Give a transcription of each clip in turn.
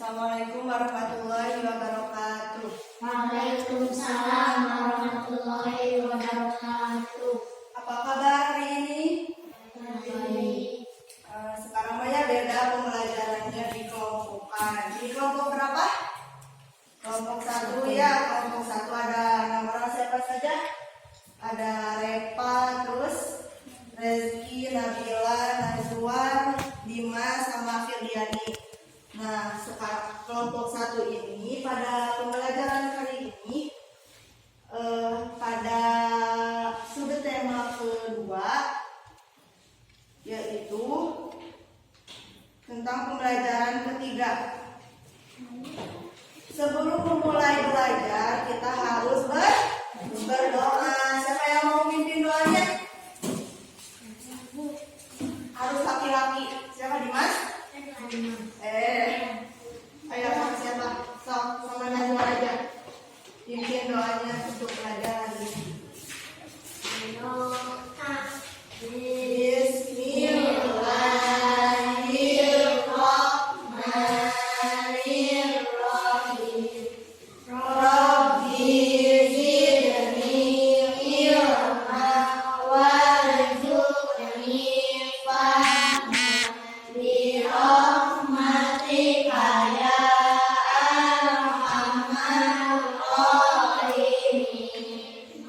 Assalamualaikum warahmatullahi wabarakatuh. Waalaikumsalam warahmatullahi wabarakatuh. Apa kabar hari ini? Baik. Sekarang ya beda pembelajarannya di kelompokan. Di kelompok berapa? Kelompok 1 ya. Kelompok 1 ada 6 orang, siapa saja? Ada Repa, terus Rezki, Nabila, Nazwan, Dimas, sama Firdiani. Nah, sekarang kelompok 1 ini pada pembelajaran kali ini pada sudut tema kedua, yaitu tentang pembelajaran ketiga. Sebelum memulai belajar, kita harus berdoa. Siapa yang mau mimpin doanya? Harus laki-laki. Siapa, Dimas? Ayo sama siapa? Sama Najwa aja. Pimpin doanya untuk belajar hari ini. Bismillahirrahmanirrahim. Rabbi zidni ilma warzuqni fahma bi rahmatika ya arhamar rahimin.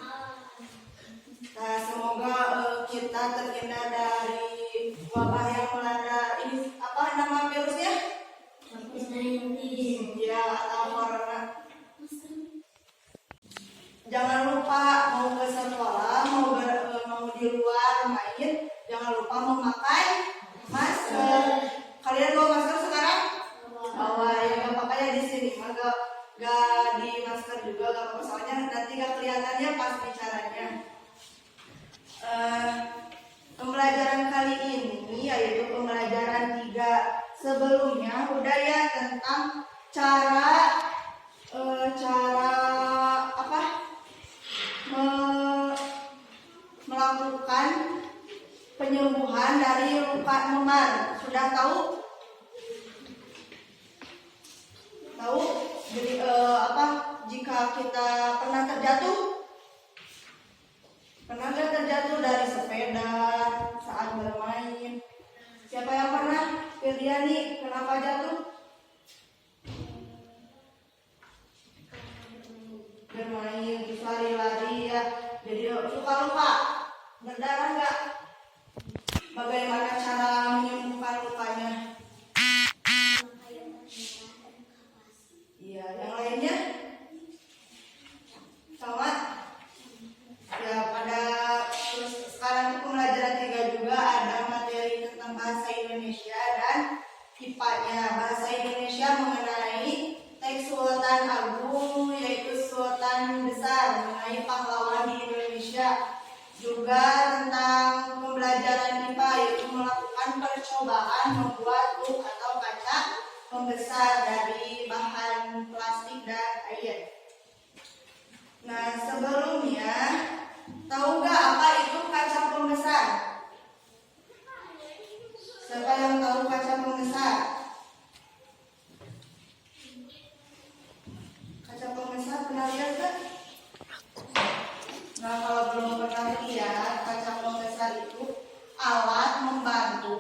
Nah, semoga kita terhindar dari wabah yang melanda ini, apa nama virusnya? COVID-19. Ya, atau corona. Jangan lupa mau ke sekolah, mau di luar main, jangan lupa memakai masker. Kalian bawa masker sekarang? Bawa ya, nggak apa-apa ya di sini. Nggak di masker juga nggak apa-apa, soalnya nanti nggak kelihatannya pas bicaranya. Pembelajaran kali ini yaitu pembelajaran 3. Sebelumnya udah ya tentang cara apa melakukan penyembuhan dari luka memar. Sudah tahu? Jadi apa jika kita pernah terjatuh? Pernah nggak terjatuh dari sepeda saat bermain? Siapa yang pernah? Firdiani, kenapa jatuh? Bermain, terus lari-lari ya. Jadi suka luka. Berdarah nggak? Bagaimana cara menyembuhkan lukanya? Iya, yang lainnya? Sama? Ya, terus sekarang itu pembelajaran 3 juga ada materi tentang bahasa Indonesia dan IPA-nya. Bahasa Indonesia mengenai teks Sultan Agung, yaitu Sultan Besar, mengenai pahlawan di Indonesia. Juga tentang pembelajaran IPA, yaitu melakukan percobaan membuat truk atau kaca pembesar dari bahan plastik dan air. Nah, sebelumnya tahu nggak apa itu kaca pembesar? Siapa yang tahu kaca pembesar? Kaca pembesar pernah lihat nggak? Nah, kalau belum pernah lihat, kaca pembesar itu alat membantu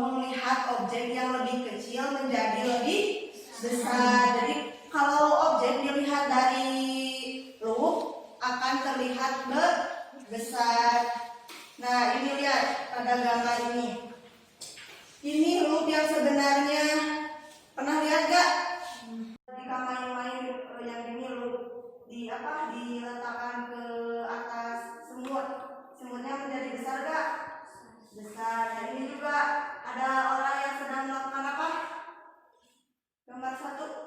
melihat objek yang lebih kecil menjadi lebih besar. Jadi kalau objek dilihat dari luar akan terlihat besar. Nah, ini lihat pada gambar ini. Ini loop yang sebenarnya pernah lihat gak? Jika main-main yang ini loop diletakkan ke atas semut, semutnya menjadi besar gak? Besar. Dan ini juga ada orang yang sedang melakukan apa? Gambar 1.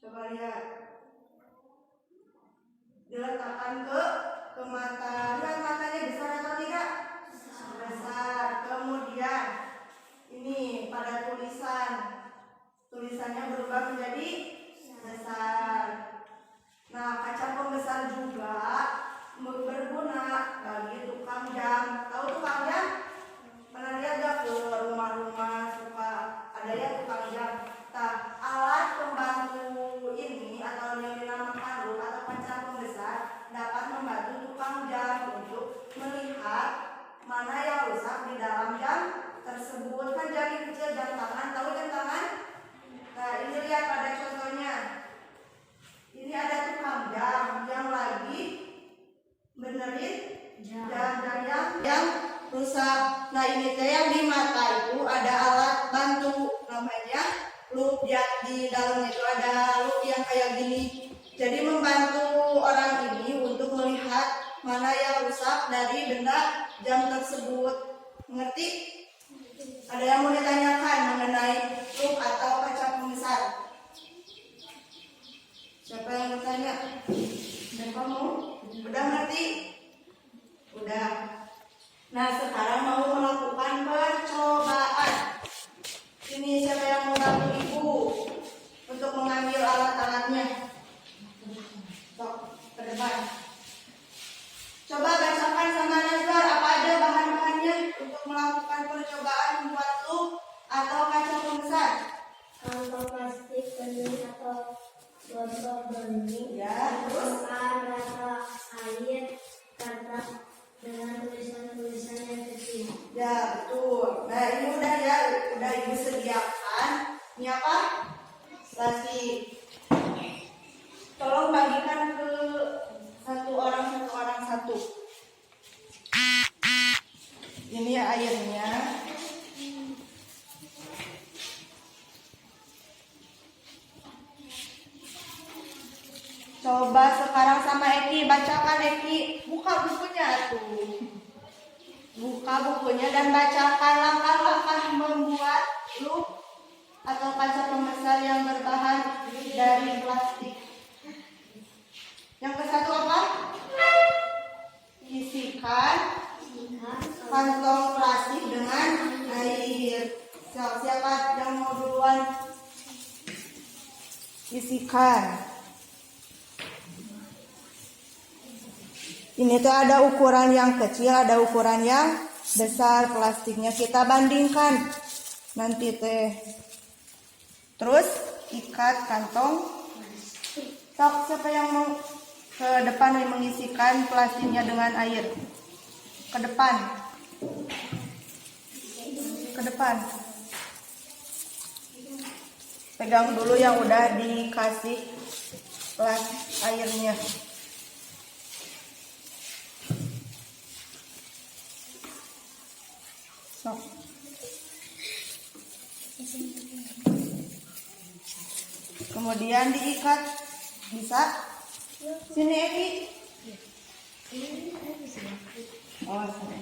Coba lihat. Diletakkan ke mata. Lihat matanya besar atau tidak? Besar. Kemudian ini pada tulisannya berubah menjadi besar. Nah, kaca pembesar juga berguna bagi tukang jam. Tahu tukang jam? Pernah lihat gak di dalamnya itu ada loop yang kayak gini. Jadi membantu orang ini untuk melihat mana yang rusak dari benda jam tersebut. Mengerti? Ada yang mau ditanyakan mengenai loop atau kaca pembesar? Siapa yang bertanya? Dan kamu? Udah ngerti? Udah. Nah, sekarang mau melakukan percobaan. Ini siapa yang mau bantu ibu untuk mengambil alat-alatnya? Sok, ke depan. Coba bacakan sama Nazar apa ada bahan-bahannya untuk melakukan percobaan membuat loop atau kaca pembesar. Kantong plastik bening atau botol bening. Ya, terus Rata air kertas dengan tulisan-tulisan yang kecil. ya betul. Nah ini udah ya, udah ibu sediakan. Ini apa? Plastik. Tolong bagikan ke satu orang satu. Ini airnya. Coba sekarang sama Eki, bacakan Eki. Buka bukunya tuh. Buka bukunya dan bacakan langkah-langkah membuat loop atau kaca pembesar yang berbahan dari plastik. Yang ke satu apa? Isikan kantong plastik dengan air. Siapa yang mau duluan? Isikan. Ini tuh ada ukuran yang kecil, ada ukuran yang besar plastiknya. Kita bandingkan nanti teh. Terus ikat kantong. Sok, siapa yang mau ke depan nih mengisikan plastiknya dengan air? Ke depan. Ke depan. Pegang dulu yang udah dikasih airnya. Sok. Kemudian diikat. Bisa? Sini Eki. Oh, sini.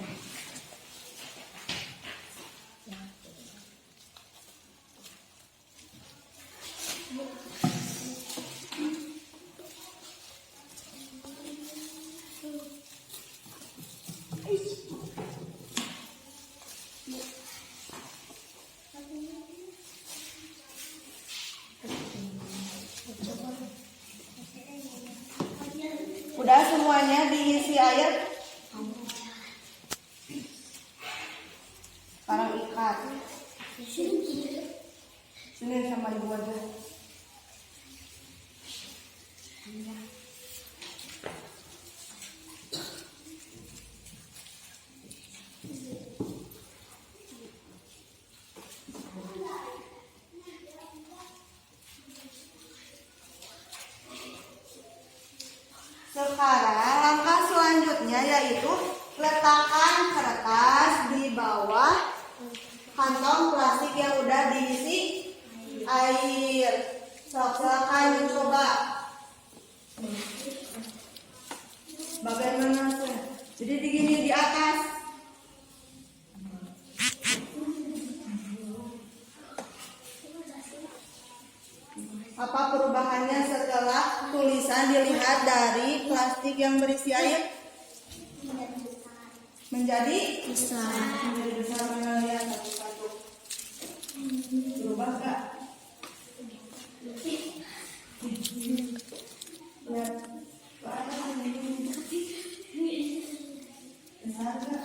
Udah semuanya diisi air. Sekarang ikat. Sini sama ibu aja. Sekarang langkah selanjutnya yaitu letakkan kertas di bawah kantong plastik yang udah diisi air. Silakan mencoba. Bagaimana sih? Jadi digini di atas. Apa perubahannya setelah tulisan dilihat dari plastik yang berisi air? Menjadi besar. Menjadi besar. Mana lihat satu-satu. Berubah nggak? Lihat. Besar nggak?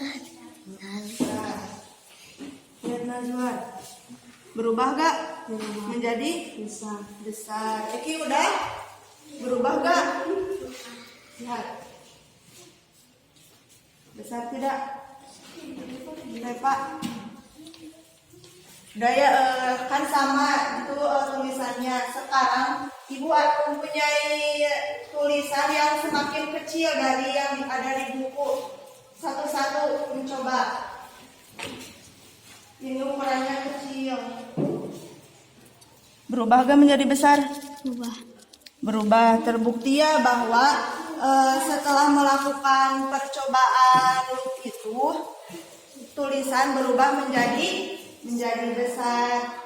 Besar. Lihat Najwa. Berubah gak? Menjadi besar. Eki udah? Berubah gak? Lihat. Besar tidak? Pak. Udah ya, kan sama itu tulisannya. Sekarang ibu mempunyai tulisan yang semakin kecil dari yang ada di buku. Satu-satu mencoba. Ini ukurannya kecil. Berubah gak menjadi besar? Berubah. Berubah. Terbukti ya bahwa setelah melakukan percobaan loop itu tulisan berubah menjadi besar.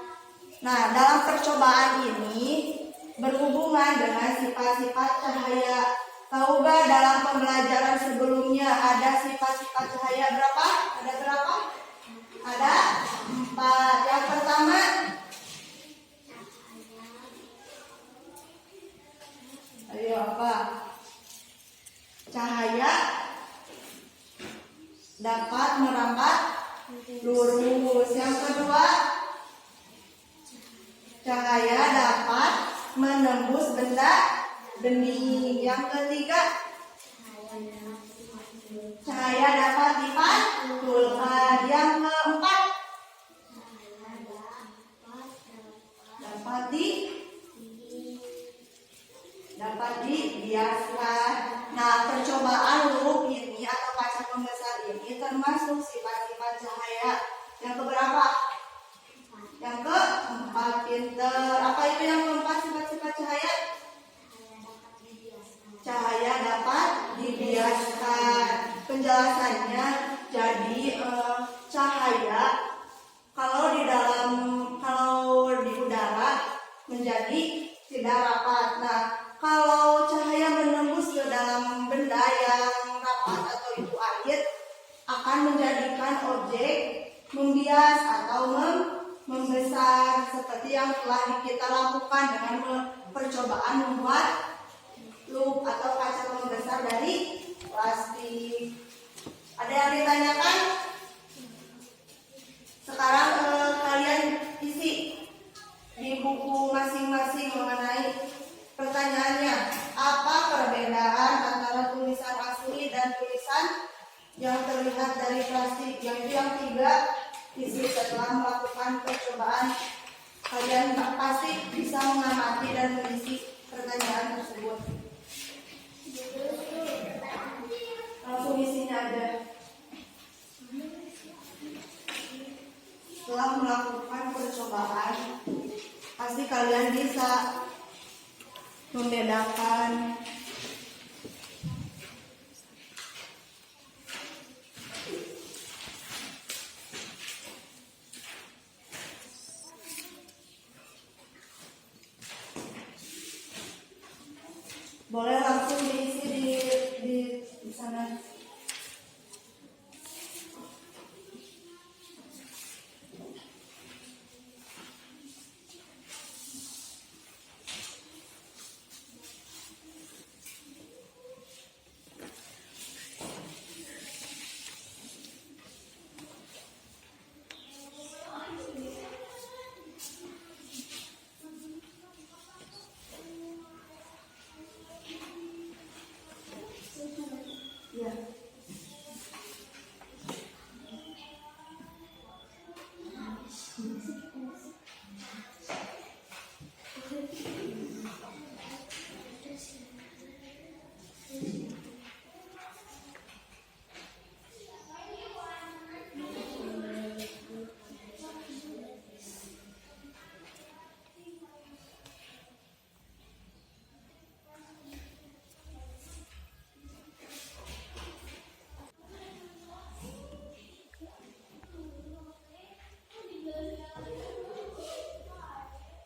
Nah, dalam percobaan ini berhubungan dengan sifat-sifat cahaya. Tahu gak dalam pembelajaran sebelumnya ada sifat-sifat cahaya berapa? Ada berapa? Ada 4. Yang pertama, ayo apa? Cahaya dapat merambat lurus. Yang kedua, cahaya dapat menembus benda bening. Yang ketiga, cahaya dapat dipantulkan. Yang keempat, dapat dibiaskan. Nah, percobaan loop ini atau kaca pembesar ini termasuk sifat-sifat cahaya. Yang keberapa? Yang keempat, pinter. Apa itu yang keempat sifat-sifat cahaya? Cahaya dapat dibiaskan. Penjelasannya, jadi cahaya kalau di udara menjadi tidak rapat. Nah, kalau cahaya menembus ke dalam benda yang rapat atau itu air, akan menjadikan objek membias atau membesar, seperti yang telah kita lakukan dengan percobaan membuat loop atau kaca pembesar dari plastik. Ada yang ditanyakan? Sekarang kalian isi di buku masing-masing mengenai pertanyaannya. Apa perbedaan antara tulisan asli dan tulisan yang terlihat dari plastik? Yaitu yang 3 isi setelah melakukan percobaan. Kalian pasti bisa mengamati dan mengisi pertanyaan tersebut. Langsung isinya aja. Setelah melakukan percobaan, pasti kalian bisa membedakan boleh langsung diisi di sana. Ya.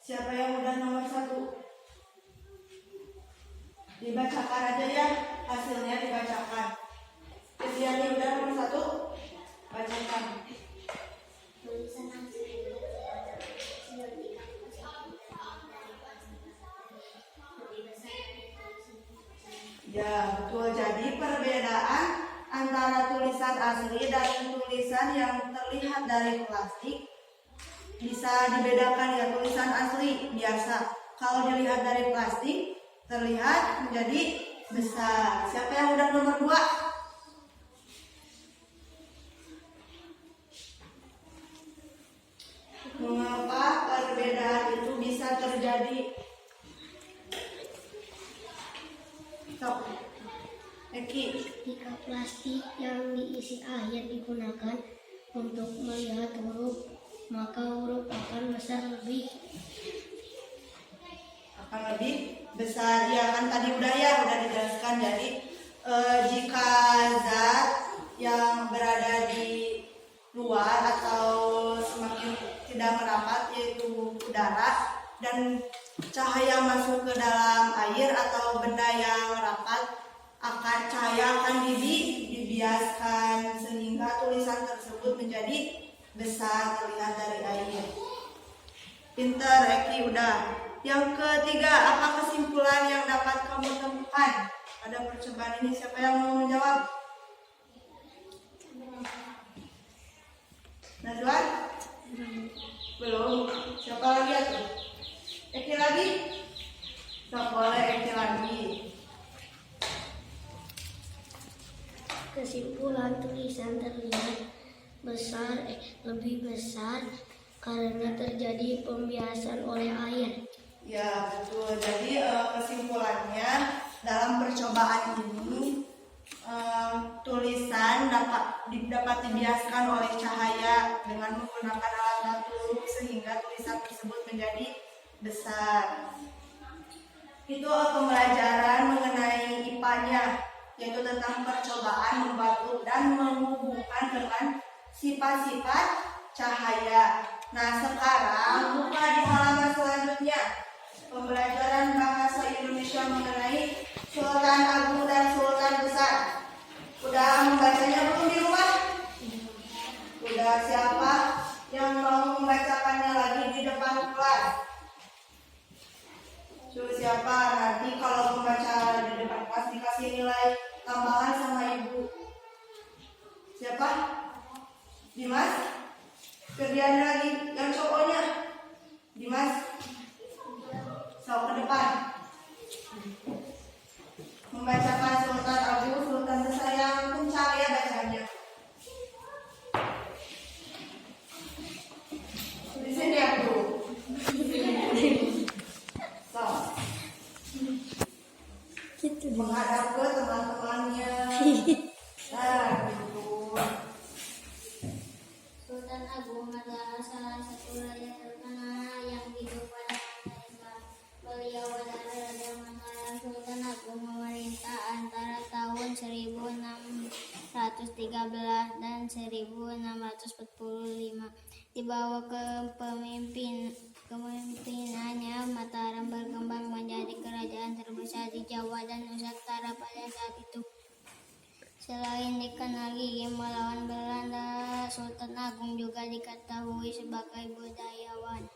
Siapa yang udah nomor 1? Dibacakan aja ya, hasilnya dibacakan. Kristiani udah nomor 1? Bacakan. Ya, betul. Jadi perbedaan antara tulisan asli dan tulisan yang terlihat dari plastik bisa dibedakan ya. Tulisan asli biasa, kalau dilihat dari plastik terlihat menjadi besar. Siapa yang udah nomor 2? Mengapa perbedaan itu bisa terjadi? Sok, Eki. Jika plastik yang diisi air digunakan untuk melihat huruf, maka huruf akan besar lebih lebih besar. Ya kan tadi udah dijelaskan. Jadi jika zat yang berada di luar atau semakin tidak merapat yaitu udara, dan cahaya masuk ke dalam air atau benda yang rapat, cahaya akan dibiaskan sehingga tulisan tersebut menjadi besar terlihat dari air. Pinter, Eki, udah. Yang ketiga, apa kesimpulan yang dapat kamu temukan pada percobaan ini? Siapa yang mau menjawab? Najwan? Belum. Siapa lagi ya? Eki lagi? Tak boleh Eki lagi. Kesimpulan tulisan terlihat lebih besar karena terjadi pembiasan oleh air. Ya, betul. Jadi kesimpulannya dalam percobaan ini tulisan dapat dibiaskan oleh cahaya dengan menggunakan alat batu sehingga tulisan tersebut menjadi besar. Itu pembelajaran mengenai IPA-nya, yaitu tentang percobaan membantu dan menghubungkan dengan sifat-sifat cahaya. Nah, sekarang buka di halaman selanjutnya, pembelajaran bahasa Indonesia mengenai Sultan Agung dan Sultan Besar. Udah membacanya belum di rumah? Udah. Siapa yang mau membacakannya lagi di depan kelas? Siapa? Nanti kalau membaca di depan kelas dikasih nilai tambahan sama ibu. Siapa? Dimas? Kerjaan lagi yang cowoknya. Dimas? So, ke depan. Membacakan Sultan Agung, Sultan Besar yang kencang ya bacanya. Di sini aku. So, menghadap ke teman-temannya. Nah, gitu. Sultan Agung adalah salah satu raja terkenal yang hidup pada masa Islam. Beliau adalah Raja Mataram. Sultan Agung memerintah antara tahun 1613 dan 1645. Di bawah kepemimpinannya, Mataram berkembang menjadi kerajaan terbesar di Jawa dan Nusantara pada saat itu. Selain dikenal gigih melawan Belanda, Sultan Agung juga diketahui sebagai budayawan.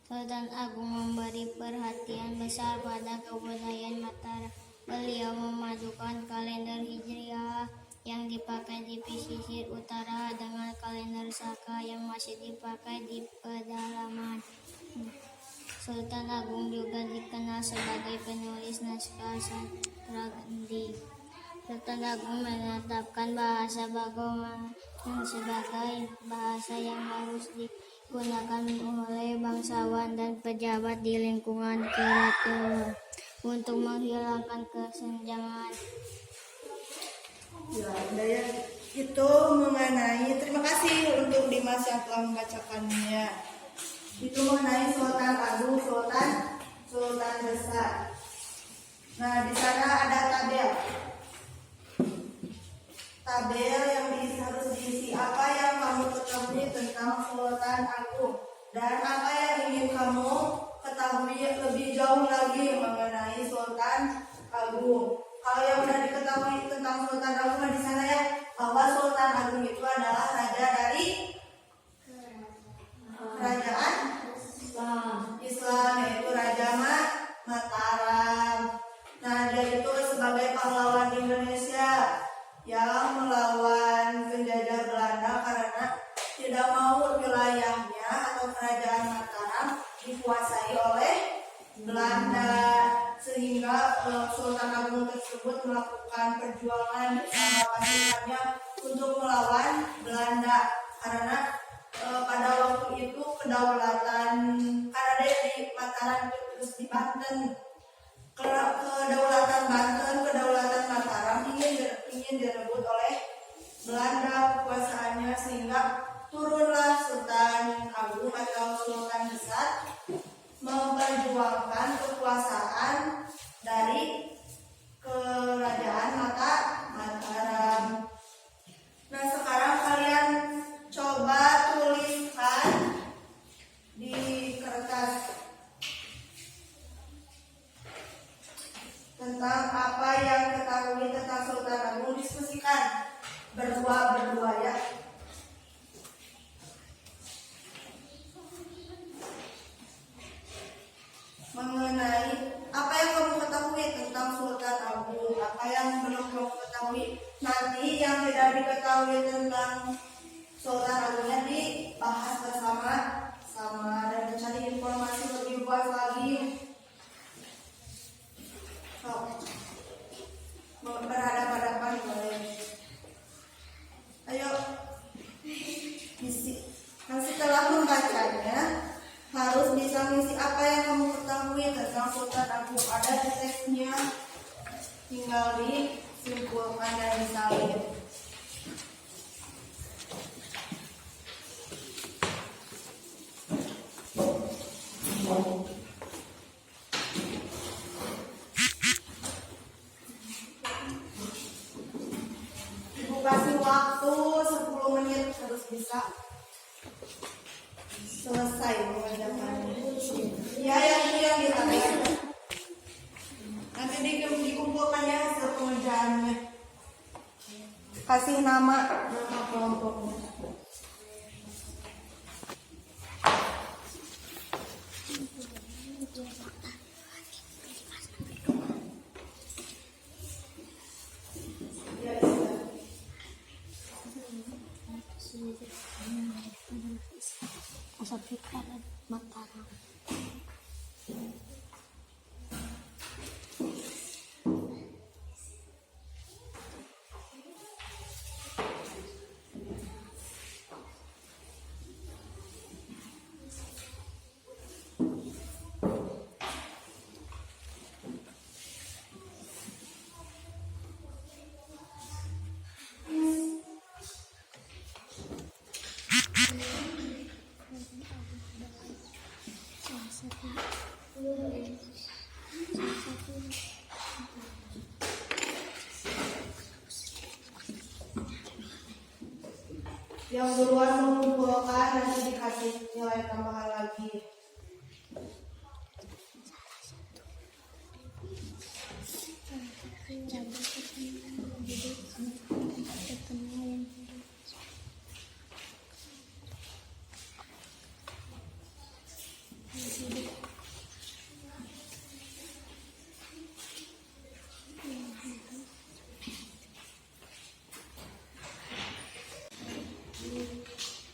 Sultan Agung memberi perhatian besar pada kebudayaan Mataram. Beliau memadukan kalender Hijriah yang dipakai di pesisir utara dengan kalender Saka yang masih dipakai di pedalaman. Sultan Agung juga dikenal sebagai penulis naskah Sastragandhi. Sultan Agung menetapkan bahasa Bagaman sebagai bahasa yang harus digunakan oleh bangsawan dan pejabat di lingkungan keraton untuk menghilangkan kesenjangan. Ya, udah itu mengenai, terima kasih untuk Dimas yang telah membacakannya. Itu mengenai Sultan Agung, Sultan Besar. Nah, di sana ada tabel yang harus diisi apa yang kamu ketahui tentang Sultan Agung dan apa yang ingin kamu ketahui lebih jauh lagi mengenai Sultan Agung. Kalau yang sudah diketahui tentang Sultan Agung di sana ya, bahwa Sultan Agung itu adalah raja dari kerajaan Islam, yaitu Raja Mataram. Nah, dia itu sebagai pahlawan Indonesia yang melawan penjajah Belanda karena tidak mau wilayahnya atau kerajaan Mataram dikuasai oleh Belanda, sehingga Sultan Agung tersebut melakukan perjuangan bersama pasukannya untuk melawan Belanda karena pada waktu itu kedaulatan, karena dia di Mataram terus di Banten, kedaulatan Mataram ingin direbut oleh Belanda kekuasaannya, sehingga turunlah Sultan Agung atau Sultan Besar memperjuangkan kekuasaan mengetahui tentang Sultan Agungnya dibahas bersama-sama dan mencari informasi lebih luas lagi. Berhadapan-hadapan boleh. Ayo, nah, setelah membacanya harus bisa mengisi apa yang kamu ketahui tentang Sultan Agung. Ada di teksnya, tinggal disimpulkan dan disalin. Ibu kasih waktu 10 menit harus bisa selesai mengerjakannya. Ya, yang ditanya. Nanti dikumpulkan ya hasil pengerjaannya. Kasih nama kelompoknya. Mataram. Yang duluan mengumpulkan nanti dikasih nilai tambahan lagi.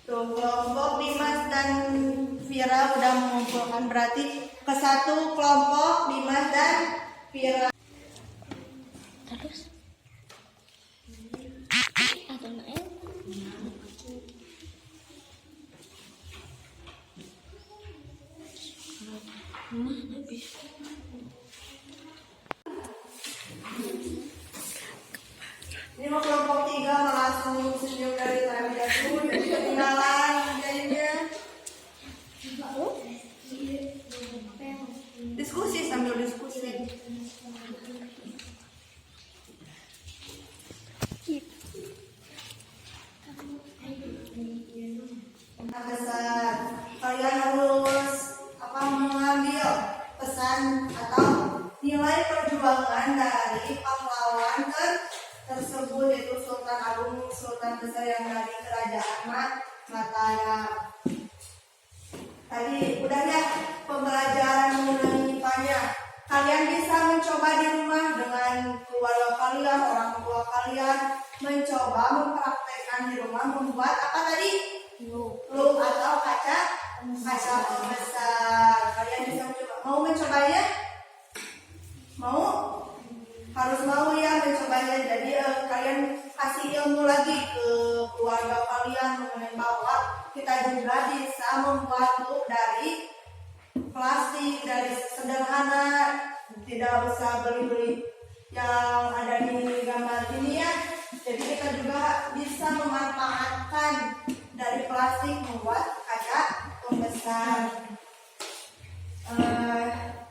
Tuh, kelompok Dimas dan Vira udah mengumpulkan, berarti ke satu kelompok Dimas dan Vira. Terus ada naik. Mana bisa? Ini mau kelompok 3 langsung senyum dari terlebih dahulu. Jadi ketinggalan jadinya. Diskusi sambil diskusi. Nah, pesan kalian harus mengambil pesan atau nilai perjuangan dari pahlawan tersebut, yaitu Sultan Agung, Sultan besar yang dari kerajaan Mataram. Tadi udah ya pembelajaran mengenai IPA-nya. Kalian bisa mencoba di rumah dengan keluarga kalian, orang tua kalian, mencoba mempraktekkan di rumah membuat apa tadi? Loop atau kaca pembesar. Kalian bisa mencoba. Mau mencobanya? Mau? Harus mau ya mencobanya. Jadi kalian kasih ilmu lagi ke keluarga kalian mengenai bahwa kita juga bisa membuat loop dari plastik, dari sederhana, tidak usah beli-beli yang ada di gambar ini ya. Jadi kita juga bisa memanfaatkan dari plastik membuat kaca pembesar.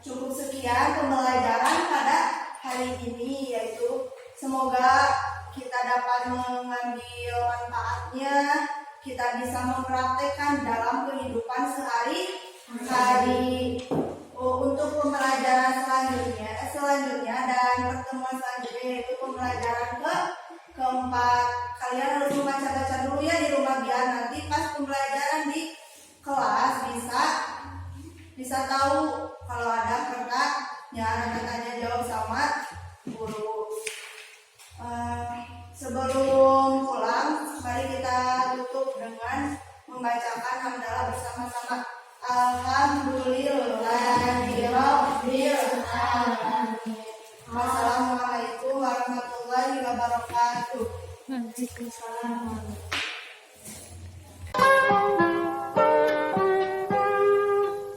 Cukup sekian pembelajaran pada hari ini, yaitu semoga kita dapat mengambil manfaatnya, kita bisa mempraktekkan dalam kehidupan sehari-hari. Untuk pembelajaran selanjutnya dan pertemuan selanjutnya, yaitu pembelajaran keempat, kalian harus membaca-baca dulu ya di rumah biar nanti pas pembelajaran di kelas bisa tahu kalau ada pertanyaan, nanti tanya jawab sama guru. Sebelum pulang Waalaikumsalam.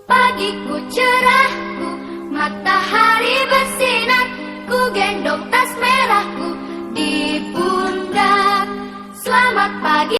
Pagiku cerahku, matahari bersinar, ku gendong tas merahku di pundak. Selamat pagi